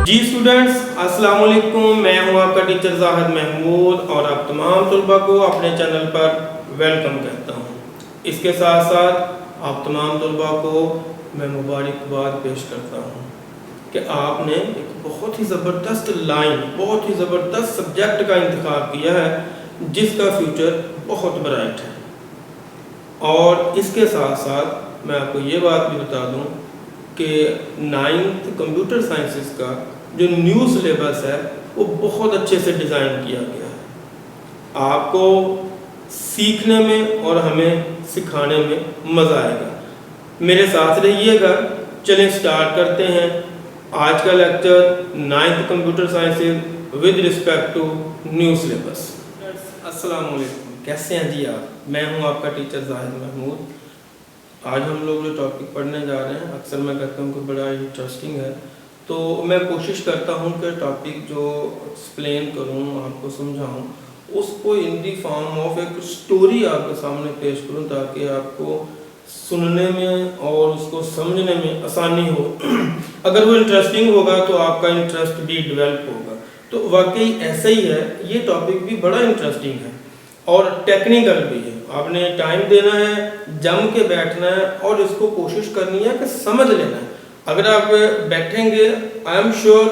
जी students, अस्सलाम वालेकुम। मैं हूं आपका टीचर जाहिद महमूद और आप तमाम तलबा को अपने चैनल पर वेलकम कहता हूं। इसके साथ साथ आप तमाम तलबा को मैं मुबारकबाद पेश करता हूं कि आपने एक बहुत ही ज़बरदस्त लाइन, बहुत ही ज़बरदस्त सब्जेक्ट का इंतखाब किया है जिसका फ्यूचर बहुत ब्राइट है। और इसके साथ साथ मैं आपको ये बात भी बता दूं कि 9th कंप्यूटर साइंसेस का जो न्यू सिलेबस है वो बहुत अच्छे से डिज़ाइन किया गया है। आपको सीखने में और हमें सिखाने में मज़ा आएगा। मेरे साथ रहिएगा। चलें स्टार्ट करते हैं आज का lecture 9th computer sciences with respect to new syllabus. अस्सलाम वालेकुम, कैसे हैं जी आप? मैं हूं आपका टीचर जाहिद महमूद। आज हम लोग जो टॉपिक पढ़ने जा रहे हैं, अक्सर मैं कहता हूँ कि बड़ा इंटरेस्टिंग है, तो मैं कोशिश करता हूँ कि टॉपिक जो एक्सप्लेन करूँ, आपको समझाऊँ, उसको इन दी फॉर्म ऑफ एक स्टोरी आपके सामने पेश करूँ ताकि आपको सुनने में और उसको समझने में आसानी हो। अगर वो इंटरेस्टिंग होगा तो आपका इंटरेस्ट भी डेवलप होगा। तो वाकई ऐसा ही है, ये टॉपिक भी बड़ा इंटरेस्टिंग है और टेक्निकल भी है। आपने टाइम देना है, जम के बैठना है और इसको कोशिश करनी है कि समझ लेना है। अगर आप बैठेंगे, आई एम श्योर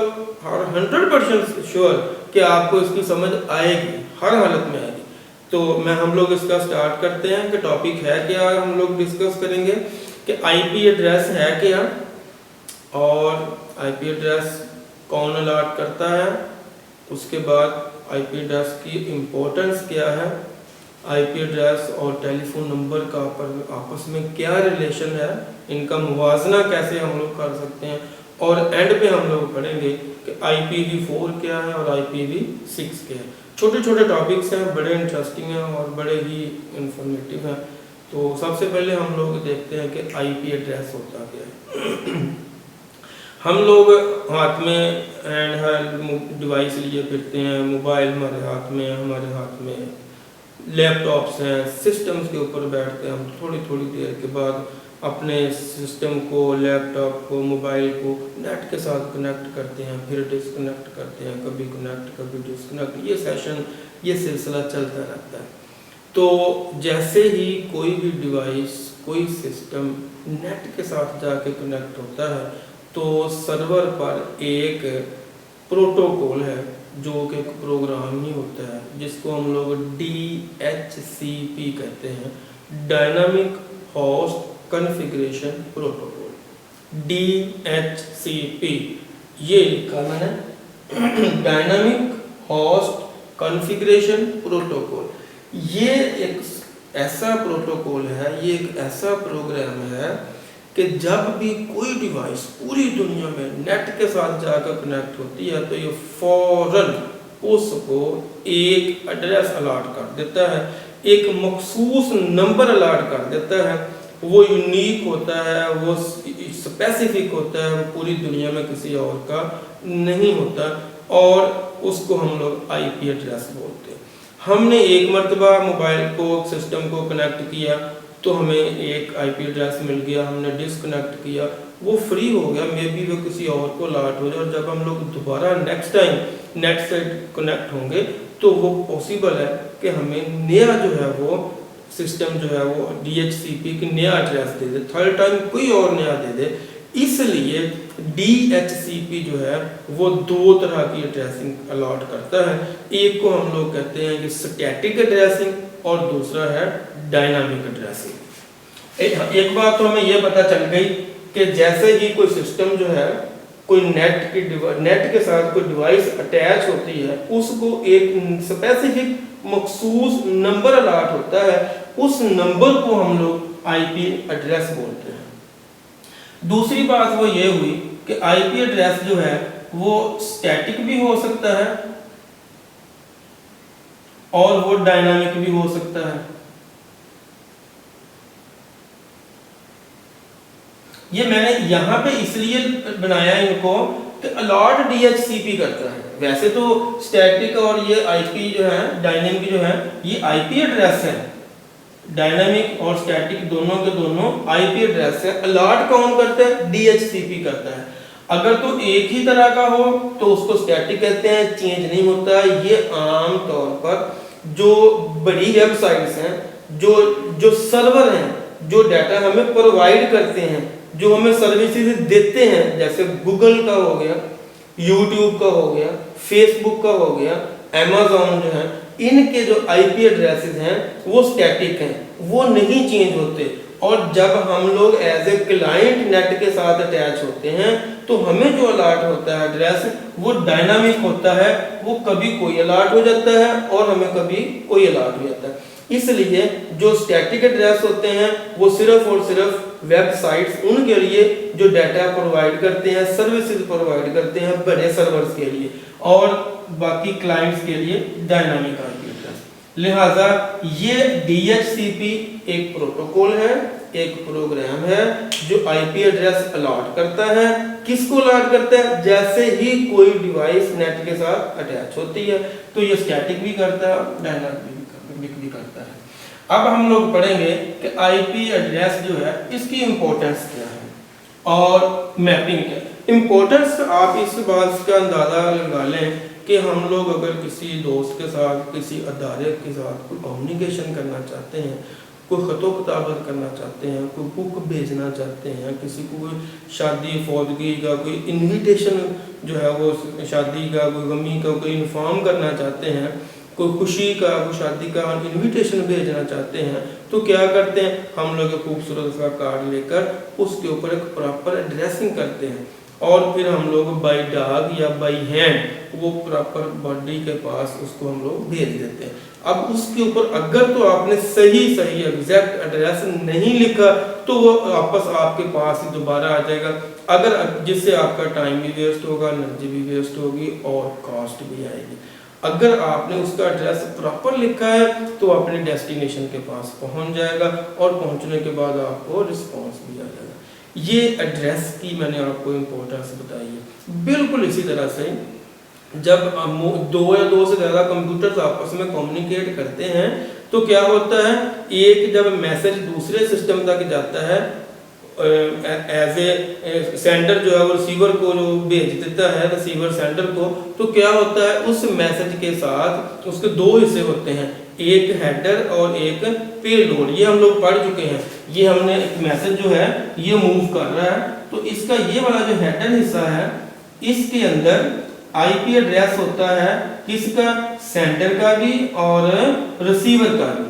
और 100% श्योर कि आपको इसकी समझ आएगी, हर हालत में आएगी। तो हम लोग इसका स्टार्ट करते हैं कि टॉपिक है क्या। हम लोग डिस्कस करेंगे कि आईपी एड्रेस है क्या और आईपी एड्रेस कौन अलॉट करता है, उसके बाद आईपी एड्रेस की इम्पोर्टेंस क्या है, आईपी एड्रेस और टेलीफोन नंबर का आपस में क्या रिलेशन है, इनका मुवाजना कैसे हम लोग कर सकते हैं, और एंड पे हम लोग पढ़ेंगे कि IPv4 क्या है और IPv6 क्या है। छोटे छोटे टॉपिक्स हैं, बड़े इंटरेस्टिंग हैं और बड़े ही इंफॉर्मेटिव हैं। तो सबसे पहले हम लोग देखते हैं कि आईपी एड्रेस होता क्या है। हम लोग हाथ में हैंड डिवाइस लिए फिरते हैं, मोबाइल हमारे हाथ में लैपटॉप्स हैं, सिस्टम्स के ऊपर बैठते हैं। हम थोड़ी थोड़ी देर के बाद अपने सिस्टम को, लैपटॉप को, मोबाइल को नेट के साथ कनेक्ट करते हैं, फिर डिस्कनेक्ट करते हैं, कभी कनेक्ट कभी डिस्कनेक्ट। ये सेशन, ये सिलसिला चलता रहता है। तो जैसे ही कोई भी डिवाइस, कोई सिस्टम नेट के साथ जाके कनेक्ट होता है तो सर्वर पर एक प्रोटोकॉल है जो कि एक प्रोग्राम ही होता है जिसको हम लोग DHCP कहते हैं, dynamic host configuration protocol. DHCP ये लिखा मैंने, डायनामिक होस्ट कॉन्फ़िगरेशन प्रोटोकॉल। ये एक ऐसा प्रोटोकॉल है, ये एक ऐसा प्रोग्राम है कि जब भी कोई डिवाइस पूरी दुनिया में नेट के साथ जाकर कनेक्ट होती है तो ये फौरन उसको एक एड्रेस अलॉट कर देता है, एक मखसूस नंबर अलॉट कर देता है। वो यूनिक होता है, वो स्पेसिफिक होता है, वो पूरी दुनिया में किसी और का नहीं होता और उसको हम लोग आईपी एड्रेस बोलते हैं। हमने एक मरतबा मोबाइल को, सिस्टम को कनेक्ट किया तो हमें एक आईपी एड्रेस मिल गया, हमने डिस्कनेक्ट किया, वो फ्री हो गया, मे बी वो किसी और को अलॉट हो जाए। और जब हम लोग दोबारा नेक्स्ट टाइम नेट से कनेक्ट होंगे तो वो पॉसिबल है कि हमें नया जो है वो सिस्टम जो है वो DHCP की नया एड्रेस दे दे, थर्ड टाइम कोई और नया दे दे। इसलिए DHCP जो है वो दो तरह की एड्रेसिंग अलॉट करता है। एक को हम लोग कहते हैं कि स्टैटिक एड्रेसिंग और दूसरा है डायनामिक एड्रेसिंग। एक बात तो हमें यह पता चल गई कि जैसे ही कोई सिस्टम जो है, कोई नेट के साथ कोई डिवाइस अटैच होती है, उसको एक स्पेसिफिक मखसूस नंबर अलॉट होता है, उस नंबर को हम लोग आईपी एड्रेस बोलते हैं। दूसरी बात वो ये हुई कि आईपी एड्रेस जो है वो स्टैटिक भी हो सकता है और वो डायनामिक भी हो सकता है। ये मैंने यहाँ पे इसलिए बनाया इनको कि अलॉट DHCP करता है। वैसे तो स्टैटिक और ये आईपी जो है, डायनामिक जो है, ये आईपी एड्रेस है। डायनामिक और स्टैटिक दोनों के दोनों आईपी एड्रेस है। अलॉट कौन करता है? DHCP करता है। अगर तो एक ही तरह का हो तो उसको स्टैटिक कहते हैं, चेंज नहीं होता। ये आम तौर पर जो बड़ी वेबसाइट्स हैं, जो जो सर्वर हैं, जो डाटा हमें प्रोवाइड करते हैं, जो हमें सर्विसेज देते हैं, जैसे गूगल का हो गया, यूट्यूब का हो गया, फेसबुक का हो गया, अमेजोन जो है, इनके जो आईपी एड्रेसेस हैं वो स्टैटिक हैं, वो नहीं चेंज होते। और जब हम लोग एज ए क्लाइंट नेट के साथ अटैच होते हैं तो हमें जो अलर्ट होता है एड्रेस वो डायनामिक होता है, वो कभी कोई अलर्ट हो जाता है और हमें कभी कोई अलर्ट हो जाता है। इसलिए जो स्टैटिक एड्रेस होते हैं वो सिर्फ और सिर्फ वेबसाइट्स उनके लिए जो डाटा प्रोवाइड करते हैं, सर्विसेज प्रोवाइड करते हैं बड़े सर्वर्स के लिए, और बाकी क्लाइंट्स के लिए डायनामिक आईपी एड्रेस। लिहाजा ये DHCP एक प्रोटोकॉल है, एक प्रोग्राम है जो आईपी एड्रेस अलॉट करता है। किसको अलॉट करता है? जैसे ही कोई डिवाइस नेट के साथ अटैच होती है तो ये स्टैटिक भी करता है, डायनामिक भी करता है। अब हम लोग पढ़ेंगे कि आईपी एड्रेस जो है इसकी इंपॉर्टेंस क्या है और मैपिंग क्या है। इंपॉर्टेंस आप इस बात का अंदाजा लगा लें कि हम लोग अगर किसी दोस्त के साथ, किसी अदारे के साथ कोई कम्युनिकेशन करना चाहते हैं, कोई खतो किताबत करना चाहते हैं, कोई बुक भेजना चाहते हैं, किसी को कोई शादी फौदगी का कोई इन्विटेशन जो है वो शादी का, कोई गमी का कोई इन्फॉर्म करना चाहते हैं, कोई खुशी का, कोई शादी का इन्विटेशन भेजना चाहते हैं, तो क्या करते हैं? हम लोग एक खूबसूरत सा कार्ड लेकर उसके ऊपर एक प्रॉपर एड्रेसिंग करते हैं और फिर हम लोग बाई डाक या बाई हैंड वो प्रॉपर बॉडी के पास उसको हम लोग भेज देते हैं। अब उसके ऊपर अगर तो आपने सही एग्जैक्ट एड्रेस नहीं लिखा तो वो वापस आपके पास ही दोबारा आ जाएगा, अगर जिससे आपका टाइम भी वेस्ट होगा, एनर्जी भी वेस्ट होगी और कॉस्ट भी आएगी। अगर आपने उसका एड्रेस प्रॉपर लिखा है तो अपने डेस्टिनेशन के पास पहुंच जाएगा और पहुंचने के बाद आपको रिस्पॉन्स भी आ जाएगा। ये एड्रेस की मैंने आपको इम्पोर्टेंस बताई है। बिल्कुल इसी तरह से जब दो या दो से ज़्यादा कंप्यूटर्स आपस में कम्युनिकेट करते हैं तो क्या होता है, एक जब मैसेज दूसरे सिस्टम तक जाता है एज ए सेंडर जो है वो रिसीवर को जो भेज देता है, रिसीवर सेंडर को, तो क्या होता है उस मैसेज के साथ उसके दो हिस्से होते हैं, एक हेडर और एक पेलोड। ये हम लोग पढ़ चुके हैं। ये हमने एक मैसेज जो है ये मूव कर रहा है तो इसका ये वाला जो हेडर हिस्सा है इसके अंदर आईपी एड्रेस होता है किसका? सेंडर का भी और रिसीवर का भी।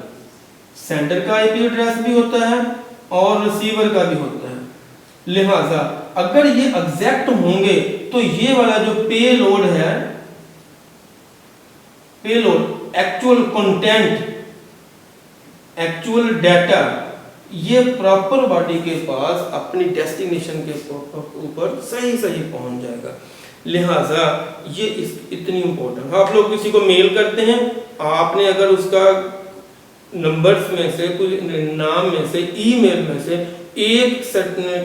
सेंडर का आईपी एड्रेस भी होता है और रिसीवर का भी होता है। लिहाजा अगर ये एग्जैक्ट होंगे तो ये वाला जो पेलोड है, payload actual content, actual data, ये प्रॉपर बॉडी के पास अपनी डेस्टिनेशन के ऊपर सही पहुंच जाएगा। लिहाजा ये इतनी इम्पोर्टेंट। आप लोग किसी को मेल करते हैं, आपने अगर उसका नंबर्स में से कुछ नाम में से ईमेल में से एक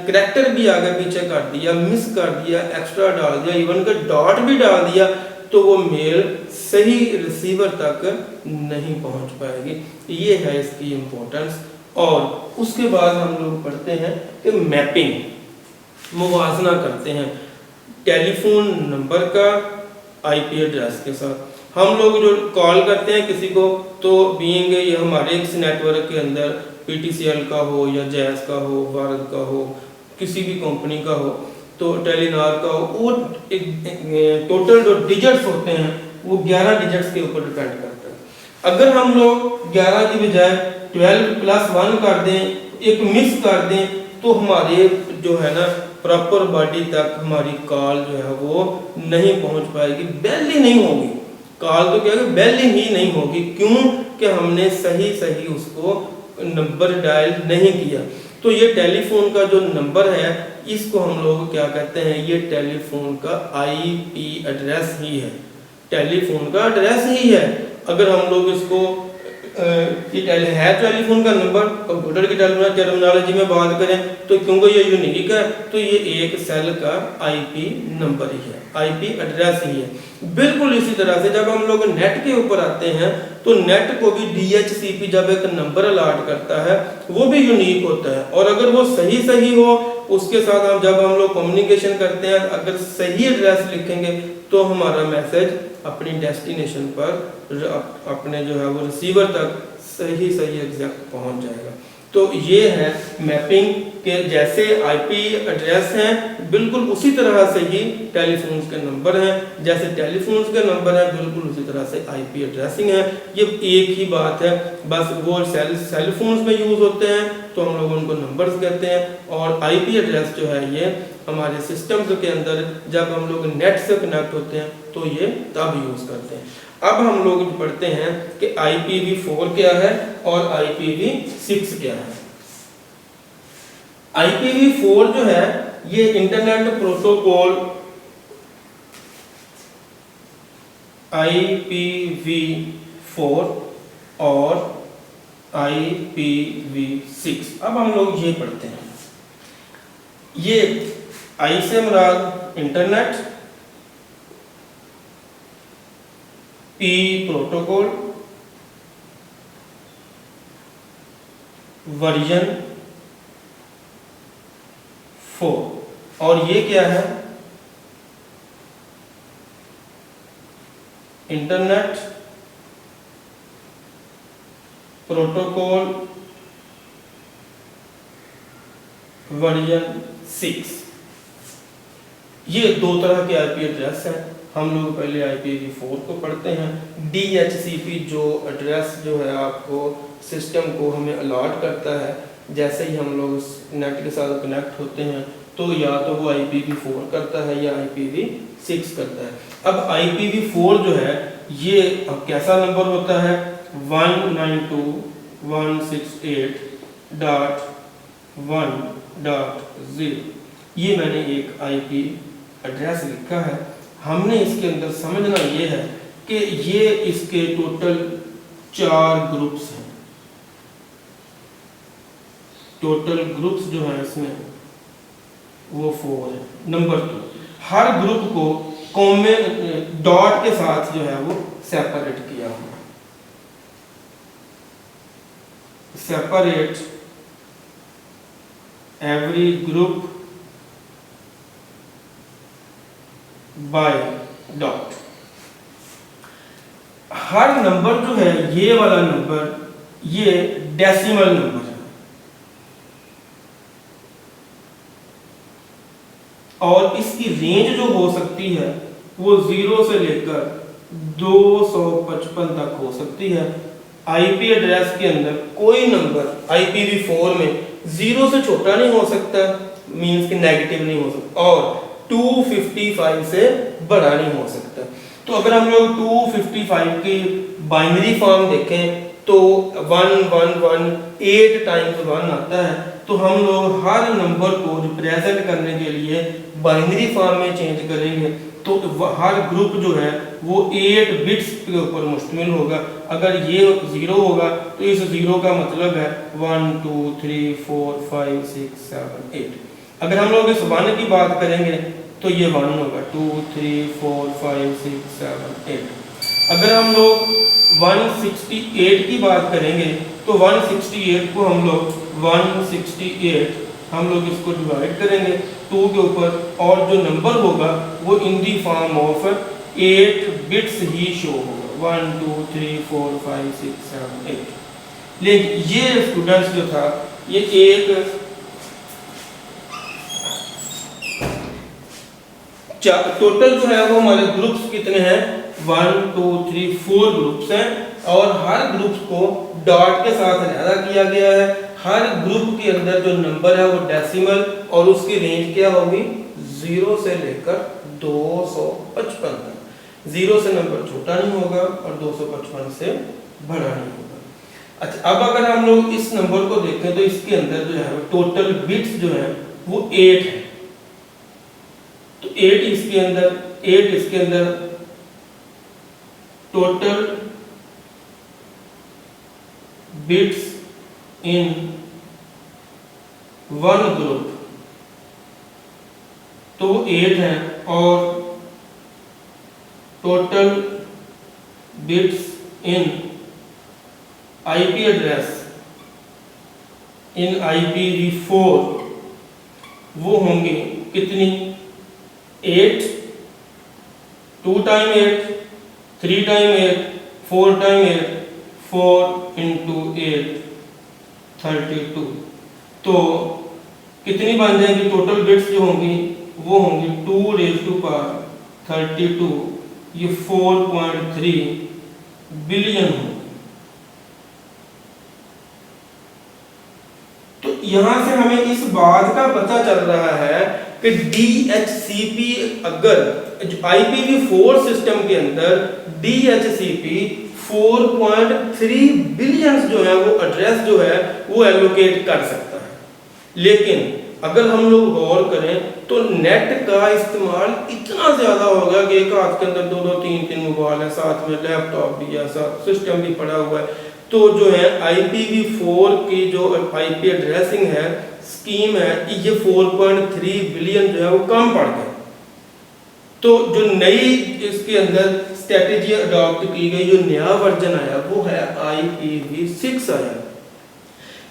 करैक्टर भी आगे पीछे कर दिया, मिस कर दिया, एक्स्ट्रा डाल दिया, इवन का डॉट भी डाल दिया तो वो मेल सही रिसीवर तक नहीं पहुंच पाएगी। ये है इसकी इम्पोर्टेंस। और उसके बाद हम लोग पढ़ते हैं कि मैपिंग, मुवाजना करते हैं टेलीफोन नंबर का आईपी एड्रेस के साथ। हम लोग जो कॉल करते हैं किसी को तो बीइंग ये हमारे इस नेटवर्क के अंदर पीटीसीएल का हो या जैस का हो, भारत का हो, किसी भी कंपनी का हो, तो टेलीनॉर का हो, वो टोटल जो डिजिट्स होते हैं वो 11 डिजिट्स के ऊपर डिपेंड करता है। अगर हम लोग 11 की बजाय 12+1 कर दें, एक मिस कर दें, तो हमारे जो है ना प्रॉपर बॉडी तक हमारी कॉल जो है वो नहीं पहुंच पाएगी, बेल ही नहीं होगी। कॉल तो क्या है, बेल ही नहीं होगी। क्यों? कि हमने सही उसको नंबर डायल नहीं किया। तो ये टेलीफोन का जो नंबर है इसको हम लोग क्या कहते हैं, ये टेलीफोन का आईपी एड्रेस ही है, टेलीफोन का एड्रेस ही है। अगर हम लोग इसको है टेलीफोन का नंबर, कंप्यूटर की टर्मिनोलॉजी में बात करें तो क्योंकि ये यूनिक है तो ये एक सेल का आईपी नंबर ही है, आईपी एड्रेस ही है। बिल्कुल इसी तरह से जब हम लोग नेट के ऊपर आते हैं तो नेट को भी DHCP जब एक नंबर अलॉट करता है वो भी यूनिक होता है, और अगर वो सही हो उसके साथ जब हम लोग कम्युनिकेशन करते हैं, अगर सही एड्रेस लिखेंगे तो हमारा मैसेज अपनी डेस्टिनेशन पर अपने जो है वो रिसीवर तक सही एग्जैक्ट पहुंच जाएगा। तो ये है मैपिंग के जैसे आईपी एड्रेस हैं बिल्कुल उसी तरह से ही टेलीफोन्स के नंबर हैं, जैसे टेलीफोन्स के नंबर हैं बिल्कुल उसी तरह से आईपी एड्रेसिंग है। ये एक ही बात है, बस वो सेल फोन्स में यूज़ होते हैं तो हम लोग उनको नंबर्स कहते हैं, और आईपी एड्रेस जो है ये हमारे सिस्टम्स के अंदर जब हम लोग नेट से कनेक्ट होते हैं तो ये तब यूज़ करते हैं। अब हम लोग पढ़ते हैं कि IPv4 क्या है और IPv6 क्या है। IPv4 जो है ये इंटरनेट प्रोटोकॉल IPv4 और IPv6। अब हम लोग ये पढ़ते हैं, ये आई से मुराद इंटरनेट, P प्रोटोकॉल, वर्जन 4, और ये क्या है इंटरनेट प्रोटोकॉल वर्जन 6। ये दो तरह के आईपी एड्रेस हैं। हम लोग पहले IPv4 को पढ़ते हैं। DHCP जो एड्रेस जो है आपको सिस्टम को हमें अलॉट करता है, जैसे ही हम लोग नेट के साथ कनेक्ट होते हैं तो या तो वो IPv4 करता है या IPv6 करता है। अब IPv4 जो है ये कैसा नंबर होता है 192.168.1.0। ये मैंने एक IP एड्रेस लिखा है। हमने इसके अंदर समझना ये है कि ये इसके टोटल 4 ग्रुप्स हैं। टोटल ग्रुप्स जो है इसमें वो 4 है। नंबर 2, हर ग्रुप को कॉमे डॉट के साथ जो है वो सेपरेट किया हुआ। Separate every group by dot. Her number जो है ये वाला नंबर ये डेसिमल नंबर है, और इसकी रेंज जो हो सकती है वो 0 से लेकर 255 तक हो सकती है। आईपी एड्रेस के अंदर कोई नंबर IPv4 में 0 से छोटा नहीं हो सकता, मींस कि नेगेटिव नहीं हो सकता, और 255 से बड़ा नहीं हो सकता। तो अगर हम लोग 255 की बाइनरी फॉर्म देखें तो 1118 टाइम्स 1 आता है। तो हम लोग हर नंबर को रिप्रेजेंट करने के लिए बाइनरी फॉर्म में चेंज करेंगे तो हर ग्रुप जो है वो 8 बिट्स के ऊपर मुश्तमिल होगा। अगर ये 0 होगा तो इस 0 का मतलब है 1 2 3 4 5 6 7 8। अगर हम लोग इस 1 की बात करेंगे तो ये 1 होगा, 2 3 4 5 6 7 8। अगर हम लोग 168 की बात करेंगे तो 168 को हम लोग 168 हम लोग इसको डिवाइड करेंगे 2 के ऊपर, और जो नंबर होगा वो in the form of 8 bits ही शो होगा, 1 2 3 4 5 6 7 8। लेकिन ये स्टूडेंट्स जो था ये एक टोटल जो है वो हमारे ग्रुप्स कितने हैं 1 2 3 4 ग्रुप्स हैं, और हर ग्रुप्स को डॉट के साथ अलग किया गया है। हर ग्रुप के अंदर जो नंबर है वो डेसिमल, और उसकी रेंज क्या होगी 0 से लेकर 255 तक। 0 से नंबर छोटा नहीं होगा और 255 से बड़ा नहीं होगा। अच्छा, अब अगर हम लोग इस नंबर को देखें तो इसके अंदर जो है टोटल बिट्स जो है वो 8 है। तो 8 इसके अंदर total bits in one group तो 8 है, और total bits in IP address in IPv4 वो होंगे कितनी, 8, 2 टाइम 8, 3 टाइम 8, 4 टाइम 8, 4 इंटू 8 32। तो कितनी बन जाएगी टोटल बिट्स जो होंगी, वो होंगी 2 रेज़ टू पावर 32, ये 4.3 बिलियन होंगी। तो यहां से हमें इस बात का पता चल रहा है कि DHCP, अगर IPv4 सिस्टम के अंदर DHCP 4.3 बिलियन जो है वो एड्रेस जो है वो एलोकेट कर सकता है। लेकिन अगर हम लोग गौर करें तो नेट का इस्तेमाल इतना ज़्यादा होगा कि एक हाथ के अंदर 2-2, 3-3 मोबाइल है, साथ में लैपटॉप भी है, साथ सिस्टम भी पड़ा हुआ है, तो जो है IPv4 की जो IP एड्रेसिंग है, स्कीम है, ये 4.3 बिलियन जो है वो कम पड़ गया। तो जो नई इसके अंदर स्ट्रेटेजी अडॉप्ट की गई, जो नया वर्जन आया वो है IPv6 आया।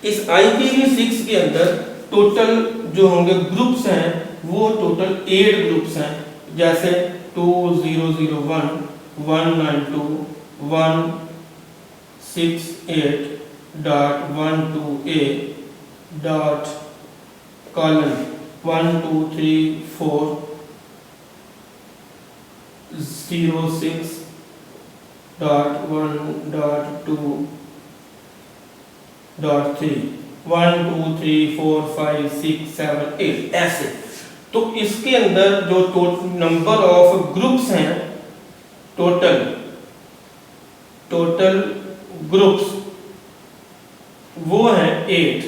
इस IPv6 के अंदर टोटल जो होंगे ग्रुप्स हैं वो टोटल 8 ग्रुप्स हैं, जैसे 2001, 192, 168.12a डॉट कॉलन 1234 06.1.2.3 1 2 3 4 5 6 7 8 ऐसे। तो इसके अंदर जो नंबर ऑफ ग्रुप्स हैं, टोटल ग्रुप्स वो हैं 8,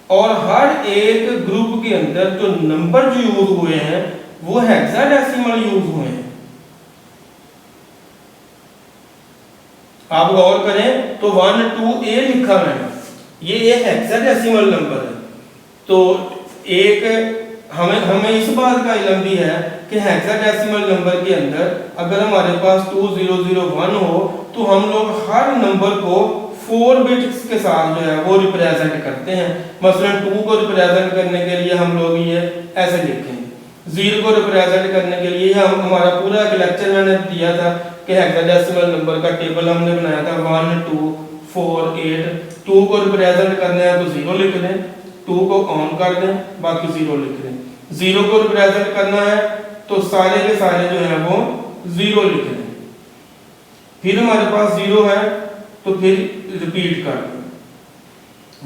और हर एक ग्रुप के अंदर जो नंबर जो यूज हुए हैं वो हेक्साडेसिमल यूज हुए हैं। आप गौर करें तो 12A लिखा है, ये एक हेक्साडेसिमल नंबर है। तो एक हमें इस बात का इल्म भी है कि हेक्साडेसिमल नंबर के अंदर अगर हमारे पास 2001 हो तो हम लोग हर नंबर को 4 बिट्स के साथ जो है वो रिप्रेजेंट करते हैं। मसलन 2 को रिप्रेजेंट करने के लिए हम लोग ये ऐसे लिखेंगे, 0 को रिप्रेजेंट करने के लिए हमारा पूरा एक लेक्चर मैंने दिया था कि हेक्साडेसिमल नंबर का टेबल हमने बनाया था 1 2 4 8। 2 को रिप्रेजेंट करना है तो 0 लिख दें, 2 को ऑन कर दें, बाकी 0 लिख दें। 0 को रिप्रेजेंट करना है तो सारे के सारे जो है वो 0 लिख दें। फिर हमारे पास 0 है तो फिर रिपीट कर दें।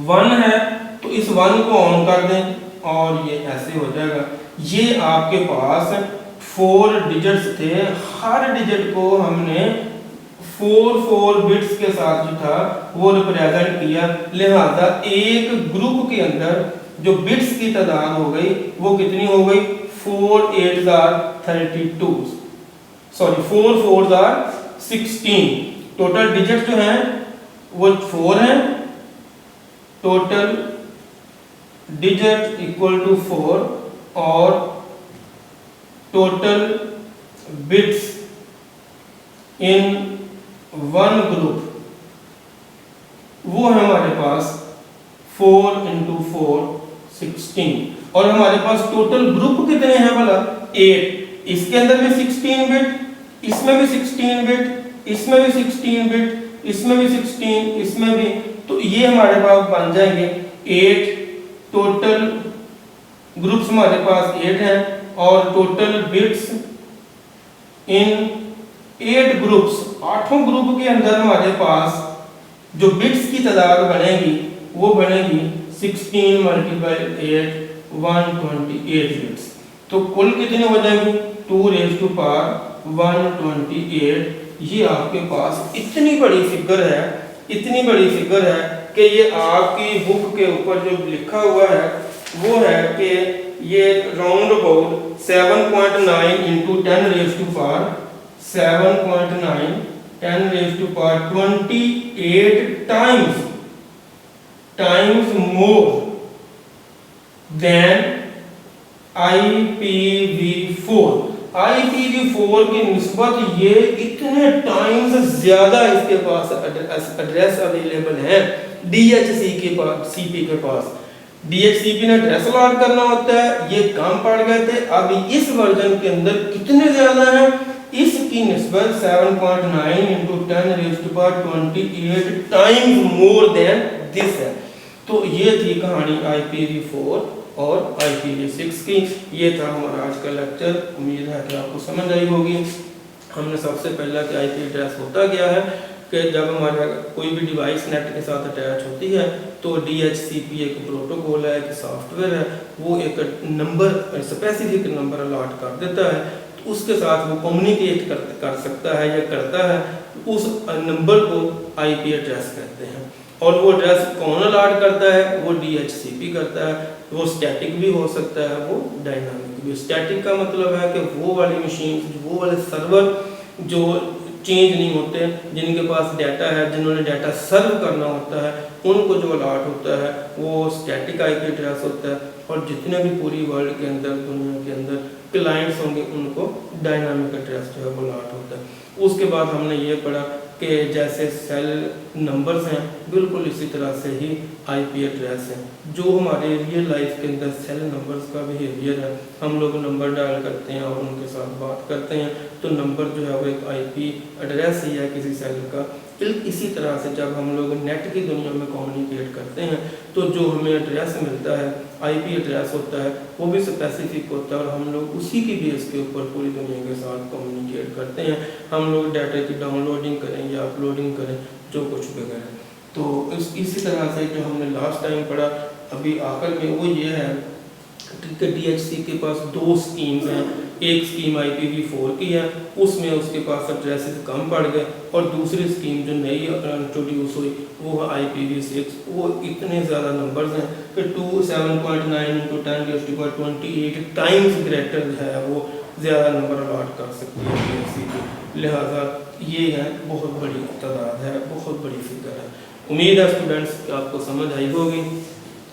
1 है तो इस 1 को ऑन कर दें और ये ऐसे हो जाएगा। ये आपके पास 4 डिजिट्स थे, हर डिजिट को हमने 4 बिट्स के साथ जो था वो रिप्रेजेंट किया। लिहाजा एक ग्रुप के अंदर जो बिट्स की तादाद हो गई वो कितनी हो गई, 4 8s are 32, sorry 4 4s are 16। Total digit जो हैं वो 4 हैं, टोटल डिजिट इक्वल टू 4, और total bits in one group वो है हमारे पास 4 इंटू 4 16। और हमारे पास टोटल ग्रुप कितने हैं भला, 8। इसके अंदर भी 16 बिट, इसमें भी 16 बिट, इसमें भी 16 बिट, इसमें भी 16, इसमें भी। तो ये हमारे पास बन जाएंगे 8। टोटल ग्रुप्स हमारे पास 8 हैं और टोटल बिट्स इन 8 ग्रुप्स, 8 ग्रुप के अंदर हमारे पास जो बिट्स की तादाद बनेगी वो बनेगी 16 × 8 128 बिट्स। तो कुल कितनी हो जाएगी 2 रेज़ टू पावर 128। ये आपके पास इतनी बड़ी फिगर है, इतनी बड़ी फिगर है कि ये आपकी बुक के ऊपर जो लिखा हुआ है वो है कि ये round about 7.9 into 10 raise to power 7.9 10 raise to power 28 times more than IPv4। IPv4 की निस्बत ये इतने टाइम्स ज्यादा इसके पास एड्रेस अवेलेबल है DHCP के पास। DHCP ने एड्रेस अलॉट करना होता है, ये कम पड़ गए थे। अभी इस वर्जन के अंदर कितने ज़्यादा हैं, इसकी निस्बत 7.9 × 10⁻28 टाइम्स मोर देन दिस है। तो ये थी कहानी IPv4 और IPv6 की। ये था हमारा आज का लेक्चर। उम्मीद है कि आपको समझ आई होगी। हमने सबसे पहला कि IP एड्रेस होता क्या है कि जब हमारा कोई भी डिवाइस नेट के साथ अटैच होती है तो DHCP एक प्रोटोकॉल है, एक सॉफ्टवेयर है, वो एक नंबर स्पेसिफिक नंबर अलॉट कर देता है, तो उसके साथ वो कम्युनिकेट कर सकता है या करता है। उस नंबर को IP एड्रेस कहते हैं। और वो एड्रेस कौन अलॉट करता है, वो DHCP करता है। वो स्टैटिक भी हो सकता है, वो डायनामिक भी। स्टैटिक का मतलब है कि वो वाली मशीन, वो वाले सर्वर जो चेंज नहीं होते, जिनके पास डाटा है, जिन्होंने डाटा सर्व करना होता है, उनको जो अलॉट होता है वो स्टैटिक IP एड्रेस होता है। और जितने भी पूरी वर्ल्ड के अंदर, दुनिया के अंदर क्लाइंट्स होंगे, उनको डायनामिक एड्रेस जो है वो अलॉट होता है। उसके बाद हमने ये पढ़ा कि जैसे सेल नंबर्स हैं, बिल्कुल इसी तरह से ही IP एड्रेस हैं। जो हमारे रियल लाइफ के अंदर सेल नंबर्स का बिहेवियर है, हम लोग नंबर डायल करते हैं और उनके साथ बात करते हैं, तो नंबर जो है वो एक IP एड्रेस ही है किसी सेल का। इसी तरह से जब हम लोग नेट की दुनिया में कम्युनिकेट करते हैं तो जो हमें एड्रेस मिलता है, IP एड्रेस होता है, वो भी स्पेसिफिक होता है और हम लोग उसी की बेस के ऊपर पूरी दुनिया के साथ कम्युनिकेट करते हैं। हम लोग डाटा की डाउनलोडिंग करें या अपलोडिंग करें, जो कुछ भी करें। तो इसी तरह से जो हमने लास्ट टाइम पढ़ा अभी आखिर में, वो ये है कि DHC के पास दो स्कीम्स हैं। एक स्कीम IPv4 की है, उसमें उसके पास एड्रेसेस कम पड़ गए, और दूसरी स्कीम जो नई इंट्रोड्यूस हुई वो है IPv6। वो इतने ज़्यादा नंबर्स हैं कि 7.9 × 10⁻28 टाइम्स ग्रेटर जो है वो ज़्यादा नंबर अलॉट कर सकती है DHCP। लिहाजा ये है, बहुत बड़ी तादाद है, बहुत बड़ी फिगर है। उम्मीद है स्टूडेंट्स कि आपको समझ आई होगी।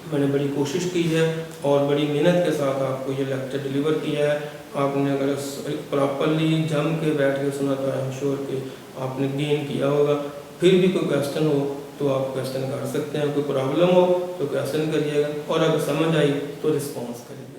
मैंने बड़ी कोशिश की है और बड़ी मेहनत के साथ आपको ये लेक्चर डिलीवर किया है। आपने अगर प्रॉपरली जम के बैठ के सुना तो आई एम श्योर कि आपने गेन किया होगा। फिर भी कोई क्वेश्चन हो तो आप क्वेश्चन कर सकते हैं, कोई प्रॉब्लम हो तो क्वेश्चन करिएगा, और अगर समझ आई तो रिस्पॉन्स करिएगा।